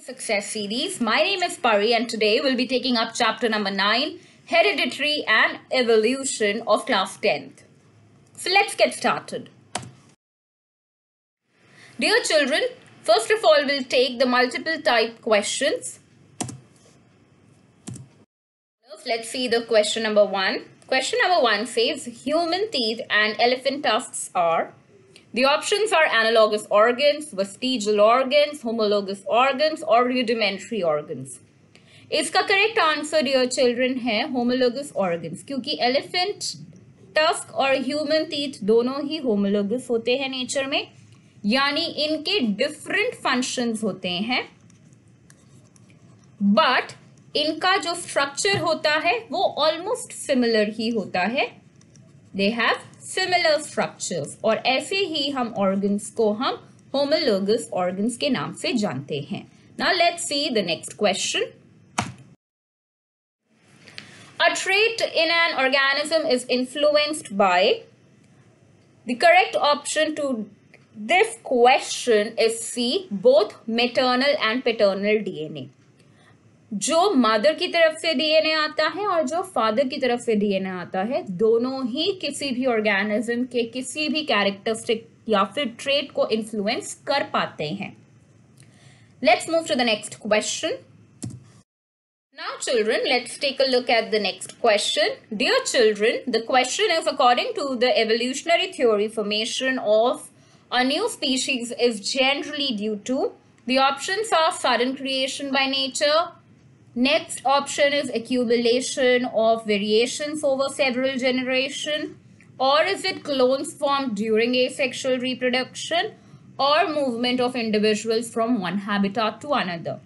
Success series. My name is Pari and today we'll be taking up chapter number 9, Hereditary and Evolution of class 10th. So let's get started. Dear children, first of all we'll take the multiple type questions. Let's see the question number 1. Question number 1 says human teeth and elephant tusks are. The options are analogous organs, vestigial organs, homologous organs और rudimentary organs. इसका correct answer dear children है homologous organs, क्योंकि elephant tusk और human teeth दोनों ही homologous होते हैं nature में, यानी इनके डिफरेंट फंक्शंस होते हैं, बट इनका जो स्ट्रक्चर होता है वो ऑलमोस्ट सिमिलर ही होता है. दे हैव सिमिलर स्ट्रक्चर्स और ऐसे ही हम ऑर्गन्स को हम होमोलोगस ऑर्गन्स के नाम से जानते हैं. Now let's see the next question. A trait in an organism is influenced by. The correct option to this question is C, both maternal and paternal DNA. जो मदर की तरफ से डीएनए आता है और जो फादर की तरफ से डीएनए आता है, दोनों ही किसी भी ऑर्गेनिज्म के किसी भी कैरेक्टरिस्टिक या फिर ट्रेट को इन्फ्लुएंस कर पाते हैं. Let's move to the next question. Now children, let's take a look at the next question. Dear children, the question is according to the evolutionary theory, formation of a new species is generally due to. The options are sudden creation by nature. Next option is accumulation of variations over several generations, or is it clones formed during asexual reproduction, or movement of individuals from one habitat to another.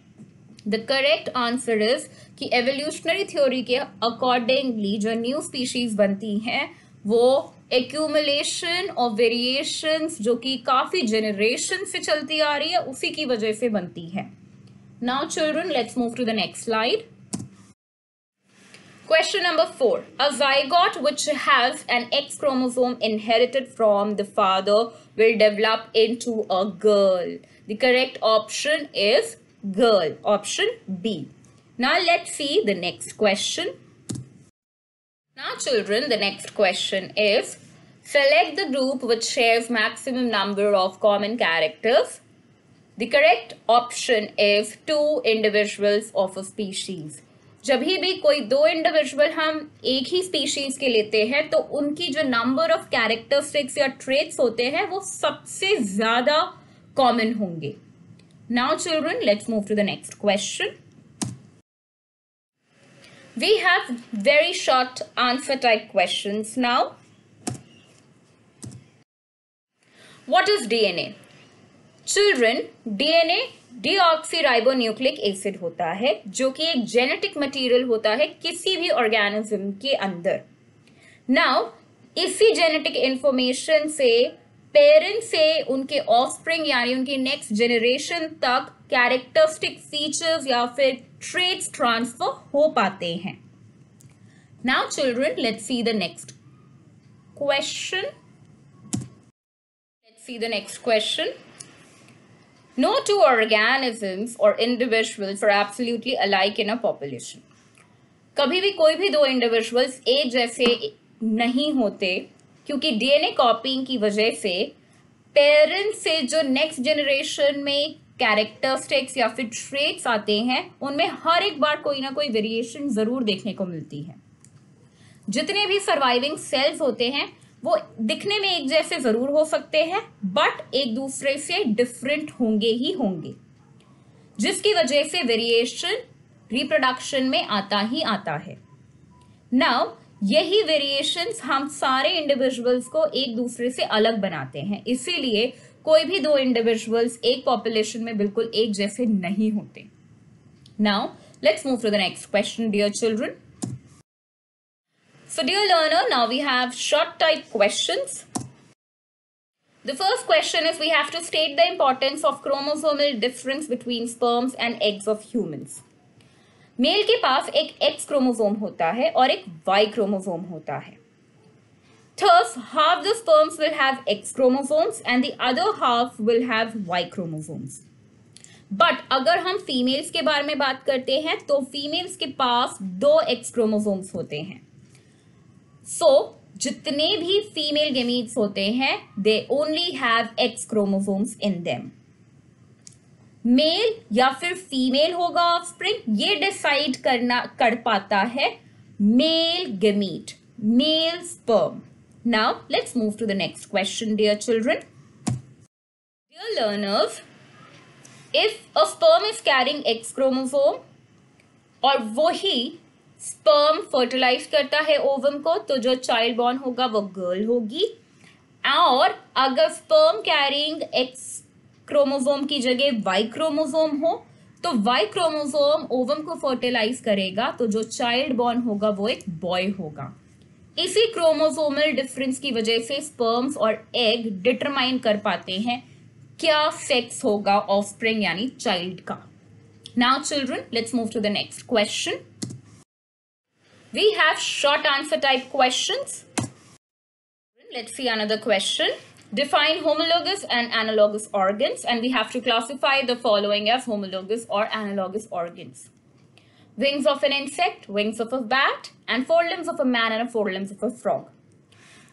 The correct answer is कि evolutionary theory के accordingly जो new species बनती हैं वो accumulation of variations जो कि काफी generation से चलती आ रही है उसी की वजह से बनती है. Now children, let's move to the next slide. Question number 4. A zygote which has an X chromosome inherited from the father will develop into a girl. The correct option is girl, option B. Now let's see the next question. Now children, the next question is select the group which shares maximum number of common characters. The correct option is 2 individuals of a species. जब भी कोई दो individual हम एक ही species के लेते हैं तो उनकी जो नंबर ऑफ कैरेक्टरिस्टिक्स या ट्रेट्स होते हैं वो सबसे ज्यादा कॉमन होंगे. Now children, let's move to the next question. We have very short answer type questions now. What is DNA? Children, DNA deoxyribonucleic acid होता है जो कि एक जेनेटिक मटेरियल होता है किसी भी ऑर्गेनिज्म के अंदर. नाउ इसी जेनेटिक इंफॉर्मेशन से पेरेंट से उनके ऑफस्प्रिंग यानी उनकी नेक्स्ट जनरेशन तक कैरेक्टरिस्टिक फीचर्स या फिर ट्रेट्स ट्रांसफर हो पाते हैं. Now children, let's see the next question. Let's see the next question. No two organisms or individuals are absolutely alike in a population. कभी भी कोई भी दो इंडिविजुअल्स एक जैसे नहीं होते क्योंकि डीएनए कॉपिंग की वजह से पेरेंट्स से जो नेक्स्ट जनरेशन में कैरेक्टरिस्टिक्स या फिर ट्रेट्स आते हैं उनमें हर एक बार कोई ना कोई वेरिएशन जरूर देखने को मिलती है. जितने भी सर्वाइविंग सेल्स होते हैं वो दिखने में एक जैसे जरूर हो सकते हैं बट एक दूसरे से डिफरेंट होंगे ही होंगे, जिसकी वजह से वेरिएशन रिप्रोडक्शन में आता ही आता है. नाउ यही वेरिएशंस हम सारे इंडिविजुअल्स को एक दूसरे से अलग बनाते हैं, इसीलिए कोई भी दो इंडिविजुअल्स एक पॉपुलेशन में बिल्कुल एक जैसे नहीं होते. Now let's move to the next question dear children. So dear learner, now we have short type questions. The first question is we have to state the importance of chromosomal difference between sperms and eggs of humans. Male के पास एक X chromosome होता है और एक Y chromosome होता है. Thus, half the sperms will have X chromosomes and the other half will have Y chromosomes. But अगर हम फीमेल्स के बारे में बात करते हैं तो फीमेल्स के पास 2 एक्स क्रोमोसोम्स होते हैं। सो जितने भी फीमेल गेमीट्स होते हैं they only have X chromosomes in them. Male या फिर फीमेल होगा ऑफस्प्रिंग, ये डिसाइड कर पाता है male gamete, male sperm. Now let's move to the next question dear children. Dear learners, if a sperm is carrying X chromosome और वही sperm fertilise करता है ओवम को, तो जो चाइल्ड बॉर्न होगा वो गर्ल होगी। और अगर स्पर्म कैरिंग एक्स क्रोमोसोम की जगह वाई क्रोमोसोम हो तो वाई क्रोमोसोम ओवम को फर्टिलाइज करेगा, तो जो चाइल्ड बॉर्न होगा वो एक बॉय होगा। इसी क्रोमोसोमल डिफरेंस की वजह से स्पर्म्स और एग डिटरमाइन कर पाते हैं क्या सेक्स होगा ऑफस्प्रिंग यानी चाइल्ड का। Now children, let's move to the next question. We have short answer type questions. Let's see another question. Define homologous and analogous organs, and we have to classify the following as homologous or analogous organs. Wings of an insect, wings of a bat, and forelimbs of a man and forelimbs of a frog.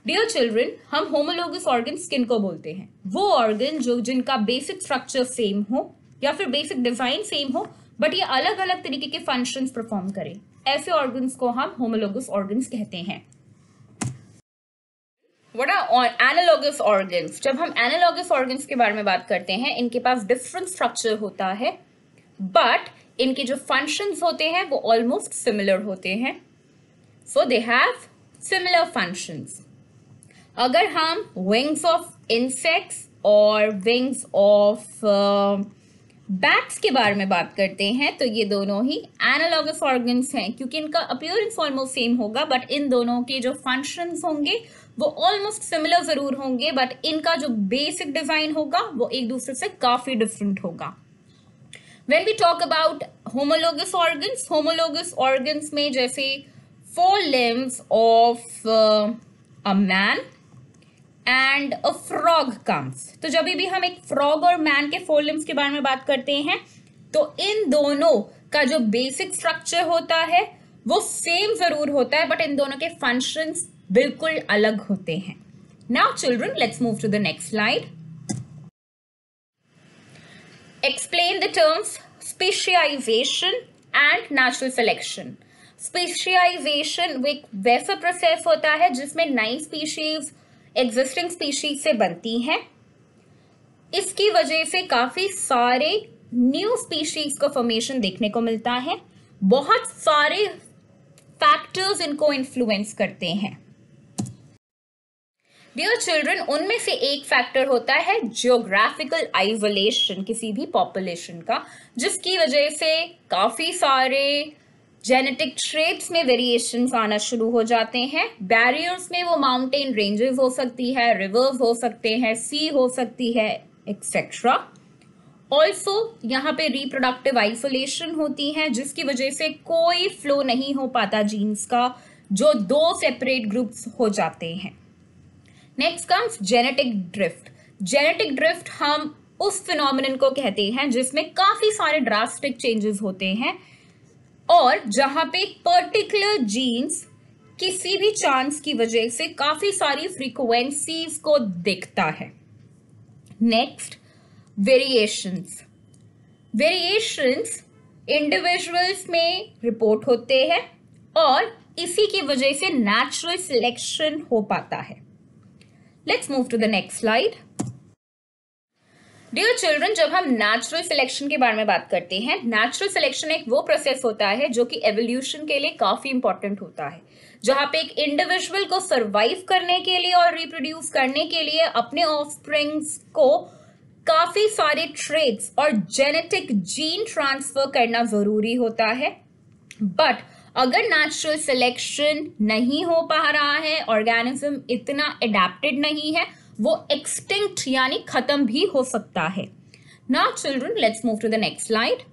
Dear children, हम homologous organs किन को बोलते हैं? वो organ जो जिनका basic structure same हो या फिर basic design same हो, but ये अलग अलग तरीके के functions perform करें, ऐसे organs को हम homologous organs कहते हैं। What are analogous organs? जब हम analogous organs के बारे में बात करते हैं, इनके पास different structure होता है, but इनके जो functions होते हैं वो almost similar होते हैं. So they have similar functions. अगर हम wings of insects और wings of bats के बारे में बात करते हैं, तो ये दोनों ही analogous organs हैं, क्योंकि इनका appearance almost same होगा, but इन दोनों के जो functions होंगे वो ऑलमोस्ट सिमिलर जरूर होंगे, बट इनका जो बेसिक डिजाइन होगा वो एक दूसरे से काफी डिफरेंट होगा। When we talk about homologous organs में जैसे 4 limbs of a man and a frog comes, तो जब भी हम एक फ्रॉग और मैन के 4 limbs के बारे में बात करते हैं तो इन दोनों का जो बेसिक स्ट्रक्चर होता है वो सेम जरूर होता है, बट इन दोनों के फंक्शंस बिल्कुल अलग होते हैं। Now children, let's move to the next slide. Explain the terms speciation and natural selection. Speciation एक वैसा प्रोसेस होता है जिसमें नई स्पीशीज एग्जिस्टिंग स्पीशीज से बनती हैं। इसकी वजह से काफी सारे न्यू स्पीशीज को फॉर्मेशन देखने को मिलता है। बहुत सारे फैक्टर्स इनको इन्फ्लुएंस करते हैं। डियर चिल्ड्रन, उनमें से एक फैक्टर होता है जियोग्राफिकल आइसोलेशन किसी भी पॉपुलेशन का, जिसकी वजह से काफी सारे जेनेटिक ट्रेट्स में वेरिएशंस आना शुरू हो जाते हैं। बैरियर्स में वो माउंटेन रेंजेस हो सकती है, रिवर्स हो सकते हैं, सी हो सकती है, एक्सेट्रा। ऑल्सो यहाँ पे रिप्रोडक्टिव आइसोलेशन होती है, जिसकी वजह से कोई फ्लो नहीं हो पाता जीन्स का, जो 2 सेपरेट ग्रुप्स हो जाते हैं। Next comes genetic drift. Genetic drift हम उस फिनोमिनन को कहते हैं जिसमें काफी सारे ड्रास्टिक चेंजेस होते हैं और जहां पे पर्टिकुलर जीन्स किसी भी चांस की वजह से काफी सारी फ्रीक्वेंसीज को दिखता है। Next, variations. वेरिएशंस इंडिविजुअल्स में रिपोर्ट होते हैं और इसी की वजह से नेचुरल सिलेक्शन हो पाता है। Let's move to the next slide. Dear children, जब हम नेचुरल सिलेक्शन के बारे में बात करते हैं, नेचुरल सिलेक्शन एक वो प्रोसेस होता है जो कि एवोल्यूशन के लिए काफी इंपॉर्टेंट होता है, जहां पे एक इंडिविजुअल को सरवाइव करने के लिए और रिप्रोड्यूस करने के लिए अपने ऑफस्प्रिंग्स को काफी सारे ट्रेट्स और जेनेटिक जीन ट्रांसफर करना जरूरी होता है। बट अगर नेचुरल सिलेक्शन नहीं हो पा रहा है, ऑर्गेनिज्म इतना अडेप्टेड नहीं है, वो एक्सटिंक्ट यानी खत्म भी हो सकता है। Now children, let's move to the next slide.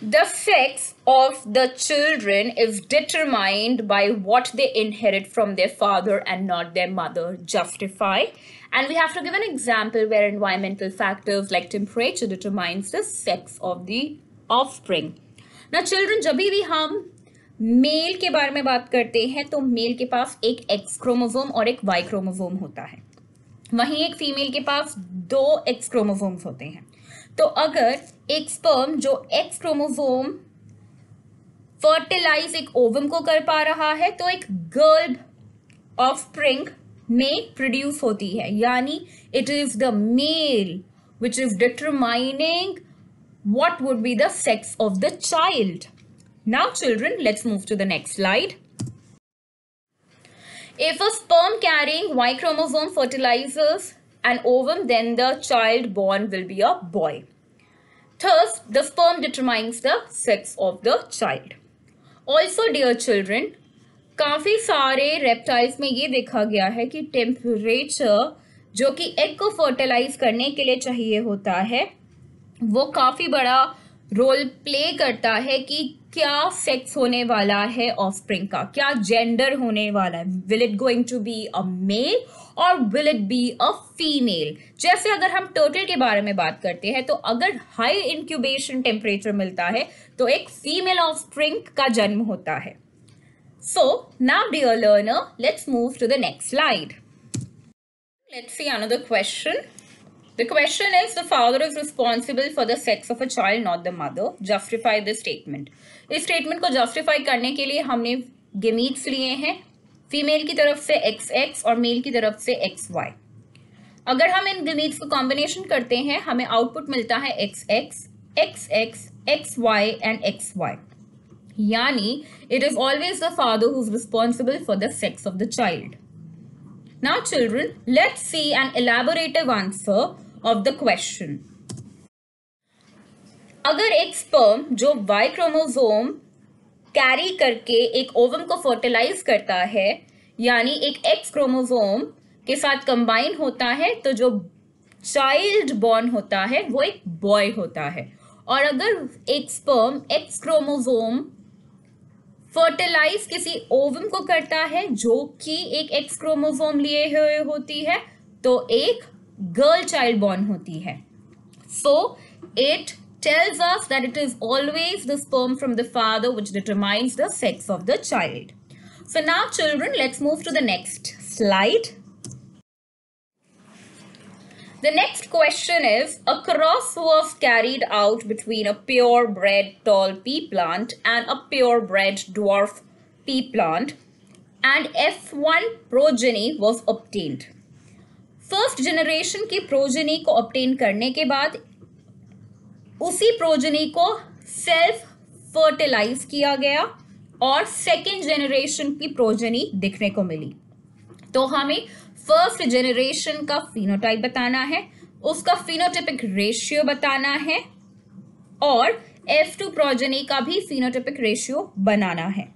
The sex of the children is determined by what they inherit from their father and not their mother. Justify. And we have to give an example where environmental factors like temperature determines the sex of the offspring. Now children, जब भी हम mail के बारे में बात करते हैं तो मेल के पास एक एक्स क्रोमोसोम और एक वाई क्रोमोसोम होता है, वहीं एक फीमेल के पास 2 एक्स क्रोमोसोम्स होते हैं. तो अगर एक स्पर्म जो एक्स क्रोमोसोम फर्टिलाइज एक ओवम को कर पा रहा है तो एक गर्ल ऑफस्प्रिंग में प्रोड्यूस होती है, यानी it is the male which is determining what would be the sex of the child. Now children, let's move to the next slide. If a sperm carrying Y chromosome fertilizes an ovum, then the child born will be a boy. Thus, the sperm determines the sex of the child. Also, dear children, काफी सारे reptiles में ये देखा गया है कि temperature जो कि egg को fertilize करने के लिए चाहिए होता है वो काफी बड़ा रोल प्ले करता है कि क्या सेक्स होने वाला है ऑफस्प्रिंग का, क्या जेंडर होने वाला है, will it going to be a male और will it be a female. जैसे अगर हम टर्टल के बारे में बात करते हैं तो अगर हाई इंक्यूबेशन टेम्परेचर मिलता है तो एक फीमेल ऑफस्प्रिंग का जन्म होता है. So now dear learner, let's move to the next slide. Let's see another question. The question is, the father is responsible for the sex of a child, not the mother. Justify this statement. इस statement को justify करने के लिए हमने gametes लिए हैं, female की तरफ से XX और मेल की तरफ से XY. अगर हम इन gametes को combination करते हैं हमें output मिलता है XX, XX, XY and XY. यानी it is always the father who is responsible for the sex of the child. Now children, let's see an elaborative answer of the question. अगर एक sperm जो Y chromosome carry करके एक ovum को fertilise करता है, यानी एक X क्रोमोसोम के साथ कंबाइन होता है, तो जो चाइल्ड बॉर्न होता है वो एक बॉय होता है. और अगर एक स्पर्म X क्रोमोसोम फर्टिलाइज किसी ओवम को करता है जो कि एक X क्रोमोसोम लिए हुए होती है तो एक गर्ल चाइल्ड बॉर्न होती है. So it tells us that it is always the sperm from the father which determines the sex of the child. So now children, let's move to the next slide. The next question is, a cross was carried out between a purebred tall pea plant and a purebred dwarf pea plant and F1 progeny was obtained. First generation की progeny को obtain करने के बाद उसी progeny को self fertilise किया गया और सेकेंड जनरेशन की प्रोजेनी दिखने को मिली. तो हमें फर्स्ट जनरेशन का फिनोटाइप बताना है, उसका फिनोटाइपिक रेशियो बताना है और F2 प्रोजेनी का भी फिनोटाइपिक रेशियो बनाना है.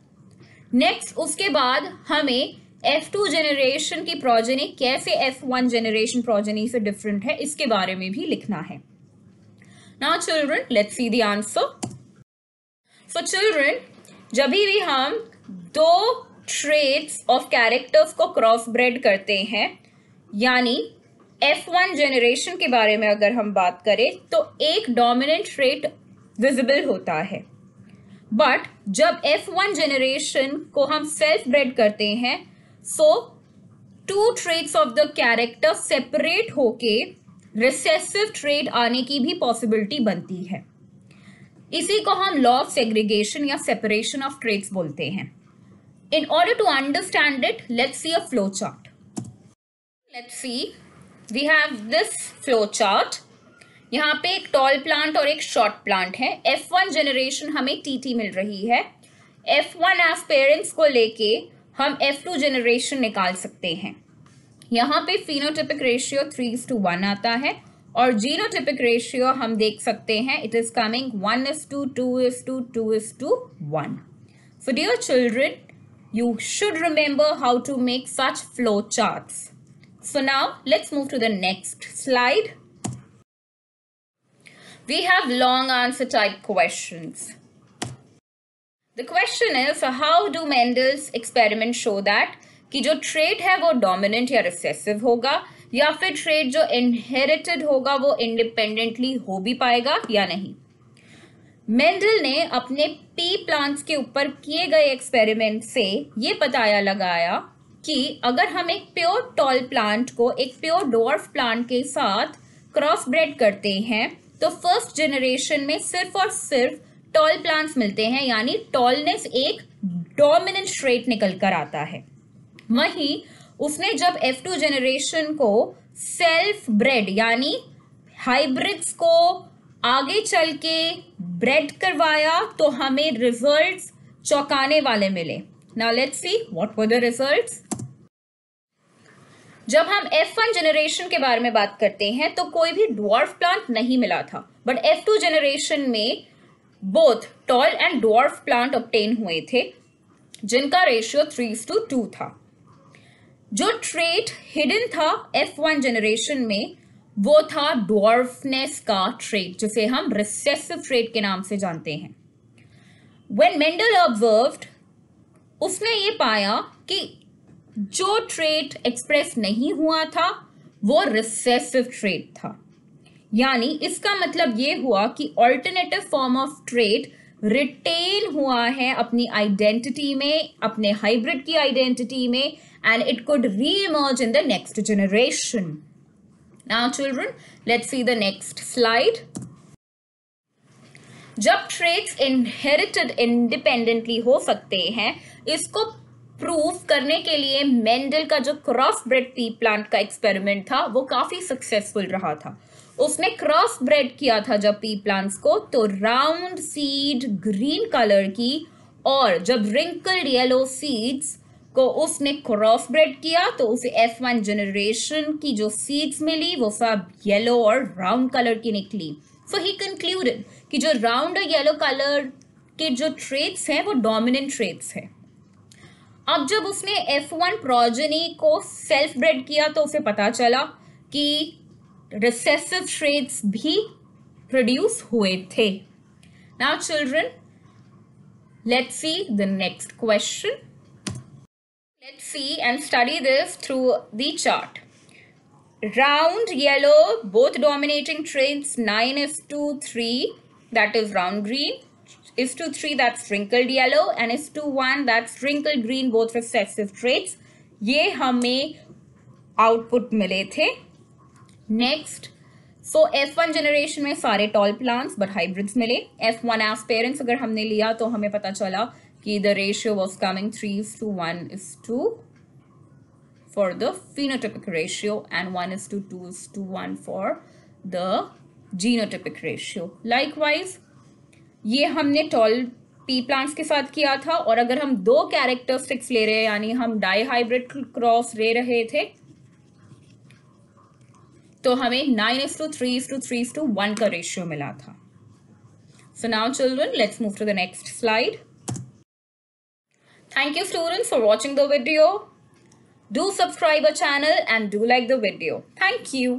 नेक्स्ट उसके बाद हमें F2 जनरेशन की प्रोजेनी कैसे F1 जनरेशन प्रोजेनी से डिफरेंट है इसके बारे में भी लिखना है. Now children, let's see the answer. So children, जब भी हम दो traits of characters को क्रॉस ब्रेड करते हैं, यानी F1 जनरेशन के बारे में अगर हम बात करें तो एक डोमिनेंट ट्रेट विजिबल होता है, बट जब F1 जनरेशन को हम सेल्फ ब्रेड करते हैं so two traits of the character separate होके रिसेसिव ट्रेट आने की भी पॉसिबिलिटी बनती है. इसी को हम लॉ ऑफ सेग्रीगेशन या सेपरेशन ऑफ ट्रेट्स बोलते हैं. In order to understand it, let's see a flow chart. Let's see, we have this flow chart. यहाँ पे एक टॉल प्लांट और एक शॉर्ट प्लांट है. F1 जनरेशन हमें TT मिल रही है. F1 एज पेरेंट्स को लेके हम F2 जनरेशन निकाल सकते हैं. यहाँ पे फिनोटाइपिक रेशियो 3:1 आता है और जीनोटाइपिक रेशियो हम देख सकते हैं it is coming 1:2:2:2:1. So dear children, you should remember how to make such flow charts. So now let's move to the next slide. We have long answer type questions. The question is, how do Mendel's experiment show that कि जो trait है वो dominant या recessive होगा, या फिर trait जो inherited होगा वो इंडिपेंडेंटली हो भी पाएगा या नहीं। मेंडल ने अपने पी प्लांट्स के ऊपर किए गए एक्सपेरिमेंट से ये पता लगाया कि अगर हम एक प्योर टॉल प्लांट को एक प्योर डॉर्फ प्लांट के साथ क्रॉस ब्रेड करते हैं तो फर्स्ट जनरेशन में सिर्फ और सिर्फ टॉल प्लांट्स मिलते हैं, यानी टॉलनेस एक डोमिनेंट ट्रेट निकल कर आता है। वहीं उसने जब F2 जनरेशन को सेल्फ ब्रेड यानी हाइब्रिड्स को आगे चल के ब्रेड करवाया तो हमें रिजल्ट्स चौंकाने वाले मिले। Now let's see what were the results. जब हम F1 जनरेशन के बारे में बात करते हैं तो कोई भी ड्वार्फ प्लांट नहीं मिला था, बट F2 जनरेशन में both tall and dwarf plant obtain हुए थे जिनका रेशियो 3:2 था। जो ट्रेट हिडन था F1 जनरेशन में वो था ड्वार्फनेस का ट्रेट, जिसे हम रिसेसिव ट्रेट के नाम से जानते हैं। व्हेन मेंडल ऑब्जर्व्ड, उसने ये पाया कि जो ट्रेट एक्सप्रेस नहीं हुआ था वो रिसेसिव ट्रेट था, यानी इसका मतलब ये हुआ कि alternative form of trait retain हुआ है अपनी आइडेंटिटी में, अपने हाइब्रिड की आइडेंटिटी में, and it could re-emerge in the next generation. Now children, let's see the next slide. जब traits inherited independently हो सकते हैं, इसको प्रूव करने के लिए मेंडल का जो क्रॉस ब्रेड पी प्लांट का एक्सपेरिमेंट था वो काफी सक्सेसफुल रहा था। उसने क्रॉस ब्रेड किया था जब पी प्लांट्स को तो राउंड सीड ग्रीन कलर की, और जब रिंकल्ड येलो सीड्स को उसने क्रॉस ब्रेड किया तो उसे F1 जनरेशन की जो सीड्स मिली वो सब येलो और राउंड कलर की निकली। सो ही कंक्लूडेड कि जो राउंड और येलो कलर के जो ट्रेट्स हैं वो डोमिनेंट ट्रेट्स हैं। अब जब उसने F1 प्रोजेनी को सेल्फ ब्रेड किया तो उसे पता चला कि रिसेसिव ट्रेट्स भी प्रोड्यूस हुए थे। Now children, let's see the next question. Let's see and study this through the chart. Round yellow, both dominating traits, 9:3, that is round green, 3, that's wrinkled yellow, and 1, that's wrinkled green, both recessive traits. ये हमें output मिले थे। Next, सो F1 generation में सारे tall plants but hybrids मिले। F1 as parents अगर हमने लिया तो हमें पता चला कि the ratio was coming 3:1 for the phenotypic ratio and 1:2:1 for the genotypic ratio. Likewise, ये हमने टॉल पी प्लांट्स के साथ किया था, और अगर हम दो कैरेक्टरिस्टिक्स ले रहे हैं यानी हम डाई हाइब्रिड क्रॉस ले रहे थे तो हमें 9:3:3:1 का रेशियो मिला था। So now children, let's move to the next slide. Thank you students for watching the video. Do subscribe our channel and do like the video. Thank you.